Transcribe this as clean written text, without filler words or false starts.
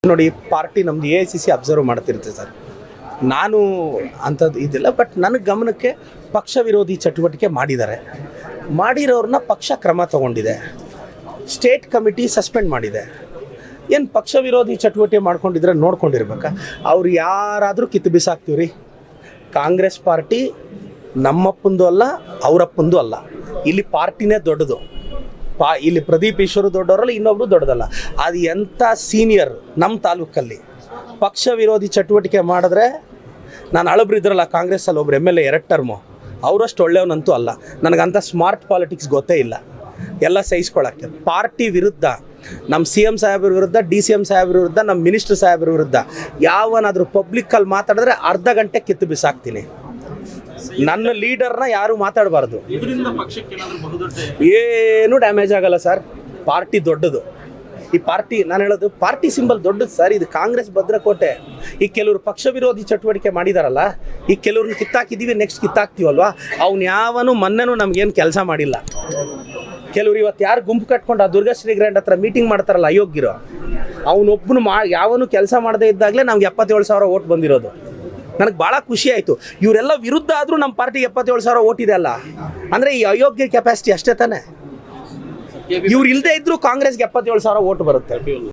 ನೋಡಿ ಪಾರ್ಟಿ ನಮ್ದು AICC observe ಮಾಡ್ತಿರುತ್ತೆ sir. ನಾನು ಅಂಥದ್ದು ಇದಿಲ್ಲ, ಬಟ್ ನನ್ನ ಗಮನಕ್ಕೆ ಪಕ್ಷ ವಿರೋಧಿ ಚಟುವಟಿಕೆ ಮಾಡಿರೋರನ್ನ ಪಕ್ಷ ಕ್ರಮ ತಗೊಂಡಿದೆ, ಸ್ಟೇಟ್ ಕಮಿಟಿ ಸಸ್ಪೆಂಡ್ ಮಾಡಿದೆ. ಏನು ಪಕ್ಷ ವಿರೋಧಿ ಚಟುವಟಿಕೆ ಮಾಡ್ಕೊಂಡಿದ್ರೆ ನೋಡ್ಕೊಂಡಿರ್ಬೇಕಾ? ಅವ್ರು ಯಾರಾದರೂ ಕಿತ್ತು ಬಿಸಾಕ್ತೀವಿ ರೀ. ಕಾಂಗ್ರೆಸ್ ಪಾರ್ಟಿ ನಮ್ಮಪ್ಪಂದು ಅಲ್ಲ, ಅವರಪ್ಪಂದು ಅಲ್ಲ. ಇಲ್ಲಿ ಪಾರ್ಟಿನೇ ದೊಡ್ಡದು. ಇಲ್ಲಿ ಪ್ರದೀಪ್ ಈಶ್ವರು ದೊಡ್ಡವರಲ್ಲ, ಇನ್ನೊಬ್ರು ದೊಡ್ಡದಲ್ಲ. ಅದು ಎಂಥ ಸೀನಿಯರ್ ನಮ್ಮ ತಾಲೂಕಲ್ಲಿ ಪಕ್ಷ ವಿರೋಧಿ ಚಟುವಟಿಕೆ ಮಾಡಿದ್ರೆ, ನಾನು ಹಳಬ್ರಿದ್ರಲ್ಲ ಕಾಂಗ್ರೆಸ್ಸಲ್ಲಿ ಒಬ್ರು MLA 2 ಟರ್ಮು, ಅವರಷ್ಟು ಒಳ್ಳೆಯವನಂತೂ ಅಲ್ಲ. ನನಗಂಥ ಸ್ಮಾರ್ಟ್ ಪಾಲಿಟಿಕ್ಸ್ ಗೊತ್ತೇ ಇಲ್ಲ. ಎಲ್ಲ ಸಹಿಸ್ಕೊಳ್ಳೋಕ್ಕೆ ಪಾರ್ಟಿ ವಿರುದ್ಧ, ನಮ್ಮ CM ಸಾಹೇಬ್ರ ವಿರುದ್ಧ, DCM ಸಾಹೇಬ್ರ ವಿರುದ್ಧ, ನಮ್ಮ ಮಿನಿಸ್ಟರ್ ಸಾಹೇಬ್ರ ವಿರುದ್ಧ ಯಾವನಾದರೂ ಪಬ್ಲಿಕ್ಕಲ್ಲಿ ಮಾತಾಡಿದ್ರೆ ಅರ್ಧ ಗಂಟೆ ಕಿತ್ತು ಬಿಸಾಕ್ತೀನಿ. ನನ್ನ ಲೀಡರ್ನ ಯಾರು ಮಾತಾಡಬಾರ್ದು. ಏನು ಡ್ಯಾಮೇಜ್ ಆಗಲ್ಲ ಸರ್. ಪಾರ್ಟಿ ದೊಡ್ಡದು. ಈ ಪಾರ್ಟಿ, ನಾನು ಹೇಳೋದು ಪಾರ್ಟಿ ಸಿಂಬಲ್ ದೊಡ್ಡದು ಸರ್. ಇದು ಕಾಂಗ್ರೆಸ್ ಭದ್ರಕೋಟೆ. ಈಗ ಕೆಲವರು ಪಕ್ಷ ವಿರೋಧಿ ಚಟುವಟಿಕೆ ಮಾಡಿದಾರಲ್ಲ, ಈಗ ಕೆಲವ್ರನ್ನ ಕಿತ್ತಾಕಿದ್ದೀವಿ, ನೆಕ್ಸ್ಟ್ ಕಿತ್ತಾಕ್ತೀವಲ್ವಾ? ಅವ್ನು ಯಾವನು ಮೊನ್ನೆನೂ ನಮಗೇನು ಕೆಲಸ ಮಾಡಿಲ್ಲ. ಕೆಲವ್ರು ಇವತ್ತು ಯಾರು ಗುಂಪು ಕಟ್ಕೊಂಡು ಆ ದುರ್ಗಾಶ್ರೀ ಗ್ರ್ಯಾಂಡ್ ಹತ್ರ ಮೀಟಿಂಗ್ ಮಾಡ್ತಾರಲ್ಲ ಅಯೋಗ್ಯರು, ಅವನೊಬ್ಬನು ಯಾವನು ಕೆಲಸ ಮಾಡದೇ ಇದ್ದಾಗಲೇ ನಮ್ಗೆ 77,000 ಓಟ್ ಬಂದಿರೋದು. ನನಗೆ ಭಾಳ ಖುಷಿ ಆಯಿತು. ಇವರೆಲ್ಲ ವಿರುದ್ಧ ಆದರೂ ನಮ್ಮ ಪಾರ್ಟಿಗೆ 77,000 ಓಟ್ ಇದೆ ಅಲ್ಲ ಅಂದರೆ ಈ ಅಯೋಗ್ಯ ಕೆಪಾಸಿಟಿ ಅಷ್ಟೇ ತಾನೇ. ಇವ್ರು ಇಲ್ಲದೇ ಇದ್ದರೂ ಕಾಂಗ್ರೆಸ್ಗೆ 77,000 ಓಟ್ ಬರುತ್ತೆ.